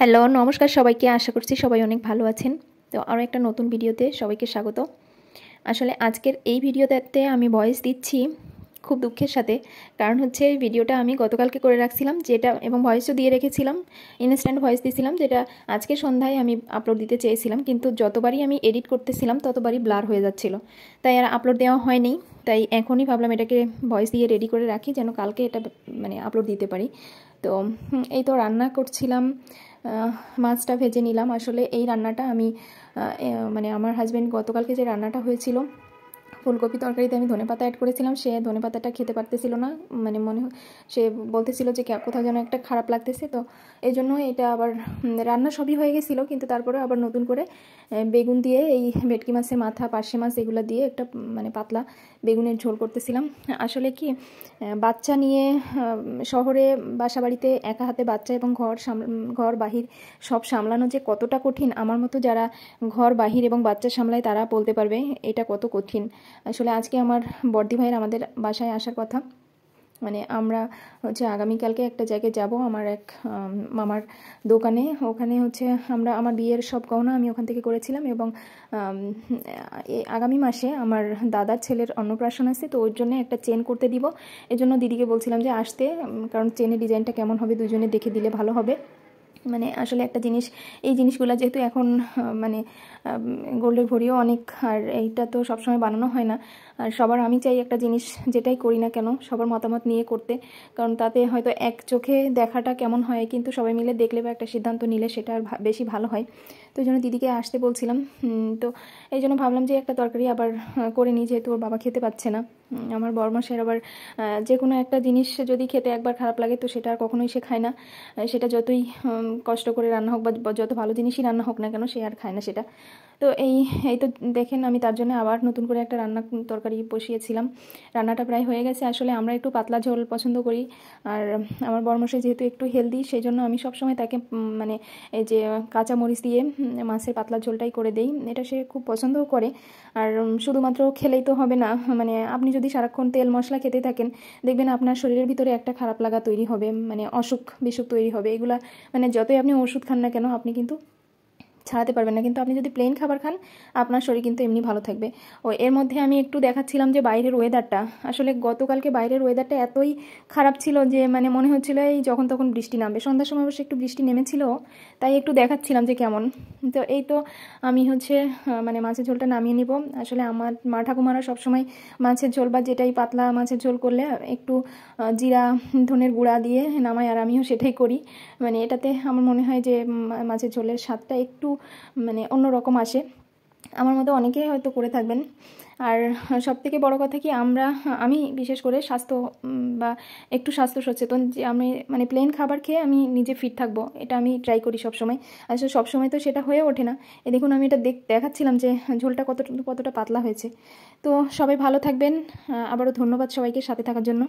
Hello, নমস্কার সবাইকে। আশা করছি সবাই অনেক ভালো আছেন। তো আরও একটা নতুন ভিডিওতে সবাইকে স্বাগত। আসলে আজকের এই ভিডিওটাতে আমি ভয়েস দিচ্ছি খুব দুঃখের সাথে। কারণ হচ্ছে এই ভিডিওটা আমি গতকালকে করে রাখছিলাম, যেটা এবং ভয়েসও দিয়ে রেখেছিলাম, ইনস্ট্যান্ট ভয়েস দিয়েছিলাম, যেটা আজকে সন্ধ্যায় আমি আপলোড দিতে চেয়েছিলাম। কিন্তু যতবারই আমি এডিট করতেছিলাম ততবারই ব্লার হয়ে যাচ্ছিল, তাই আর আপলোড দেওয়া হয়নি। তাই এখনই ভাবলাম এটাকে ভয়েস দিয়ে রেডি করে রাখি, যেন কালকে এটা আপলোড দিতে পারি। তো এই তো রান্না করছিলাম, মাছটা ভেজে নিলাম। আসলে এই রান্নাটা আমি আমার হাজব্যান্ড গতকালকে যে রান্নাটা হয়েছিল, ফুলকপি তরকারিতে আমি ধনেপাতা অ্যাড করেছিলাম, সে ধনেপাতাটা খেতে পারতেছিল না। সে বলতেছিল যে কোথাও যেন একটা খারাপ লাগতেছে। তো এই জন্য এটা আবার রান্না সবই হয়ে গেছিলো, কিন্তু তারপরে আবার নতুন করে বেগুন দিয়ে এই ভেটকি মাছের মাথা, পার্শে মাছ এগুলো দিয়ে একটা পাতলা বেগুনের ঝোল করতেছিলাম। আসলে কি, বাচ্চা নিয়ে শহরে বাসা বাড়িতে একা হাতে বাচ্চা এবং ঘর বাহির সব সামলানো যে কতটা কঠিন, আমার মতো যারা ঘর বাহির এবং বাচ্চা সামলায় তারা বলতে পারবে এটা কত কঠিন। আসলে আজকে আমার বড়দি ভাইয়ের আমাদের বাসায় আসার কথা। আমরা হচ্ছে আগামীকালকে একটা জায়গায় যাব, আমার এক মামার দোকানে। ওখানে হচ্ছে আমার বিয়ের সব গহনা আমি ওখান থেকে করেছিলাম, এবং আগামী মাসে আমার দাদার ছেলের অন্নপ্রাশন আছে, তো ওর জন্য একটা চেন করতে দিব। এজন্য দিদিকে বলছিলাম যে আসতে, কারণ চেনের ডিজাইনটা কেমন হবে দুজনে দেখে দিলে ভালো হবে। আসলে একটা জিনিস, এই জিনিসগুলো যেহেতু এখন গোল্ডের ভরিও অনেক, আর এইটা তো সবসময় বানানো হয় না। আর সবার আমি চাই একটা জিনিস যেটাই করি না কেন সবার মতামত নিয়ে করতে, কারণ তাতে হয়তো এক চোখে দেখাটা কেমন হয়, কিন্তু সবাই মিলে দেখলে বা একটা সিদ্ধান্ত নিলে সেটা আর বেশি ভালো হয়। তো এই জন্য দিদিকে আসতে বলছিলাম। তো এই জন্য ভাবলাম যে একটা তরকারি আবার করে নিই, যেহেতু ওর বাবা খেতে পাচ্ছে না। আমার বড়মাসের আবার যে কোনো একটা জিনিস যদি খেতে একবার খারাপ লাগে তো সেটা আর কখনোই সে খায় না। সেটা যতই কষ্ট করে রান্না হোক বা যত ভালো জিনিসই রান্না হোক না কেন, সে আর খায় না সেটা। তো এই তো দেখেন, আমি তার জন্য আবার নতুন করে একটা তরকারি বসিয়েছিলাম। রান্নাটা প্রায় হয়ে গেছে। আসলে আমরা একটু পাতলা ঝোল পছন্দ করি, আর আমার বড়মশাই যেহেতু একটু হেলদি, সেই জন্য আমি সবসময় তাকে এই যে কাঁচা মরিচ দিয়ে মাছের পাতলা ঝোলটাই করে দেই। এটা সে খুব পছন্দও করে। আর শুধুমাত্র খেলেই তো হবে না, আপনি যদি সারাক্ষণ তেল মশলা খেতে থাকেন, দেখবেন আপনার শরীরের ভিতরে একটা খারাপ লাগা তৈরি হবে, অসুখ বিসুখ তৈরি হবে। এগুলা যতই আপনি ওষুধ খান না কেন, আপনি কিন্তু ছাড়াতে পারবেন না। কিন্তু আপনি যদি প্লেন খাবার খান, আপনার শরীর কিন্তু এমনি ভালো থাকবে। এর মধ্যে আমি একটু দেখাচ্ছিলাম যে বাইরের ওয়েদারটা, আসলে গতকালকে বাইরের ওয়েদারটা এতই খারাপ ছিল যে মনে হচ্ছিল এই যখন তখন বৃষ্টি নামবে। সন্ধ্যার সময় অবশ্যই একটু বৃষ্টি নেমেছিল, তাই একটু দেখাচ্ছিলাম যে কেমন। তো এই তো আমি হচ্ছে মাছের ঝোলটা নামিয়ে নিব। আসলে আমার মা ঠাকুমারা সবসময় মাছের ঝোল বা যেটাই পাতলা মাছের ঝোল করলে একটু জিরা ধনের গুঁড়া দিয়ে নামায়, আর আমিও সেটাই করি। এটাতে আমার মনে হয় যে মাছের ঝোলের স্বাদটা একটু অন্যরকম আসে। আমার মতো অনেকেই হয়তো করে থাকবেন। আর সবথেকে বড় কথা কি, আমি বিশেষ করে স্বাস্থ্য বা একটু স্বাস্থ্য সচেতন, যে আমি প্লেন খাবার খেয়ে আমি নিজে ফিট থাকবো, এটা আমি ট্রাই করি সবসময়। আসলে সবসময় তো সেটা হয়ে ওঠে না। দেখুন, আমি এটা দেখাচ্ছিলাম যে ঝোলটা কতটা পাতলা হয়েছে। তো সবাই ভালো থাকবেন। আবারও ধন্যবাদ সবাইকে সাথে থাকার জন্য।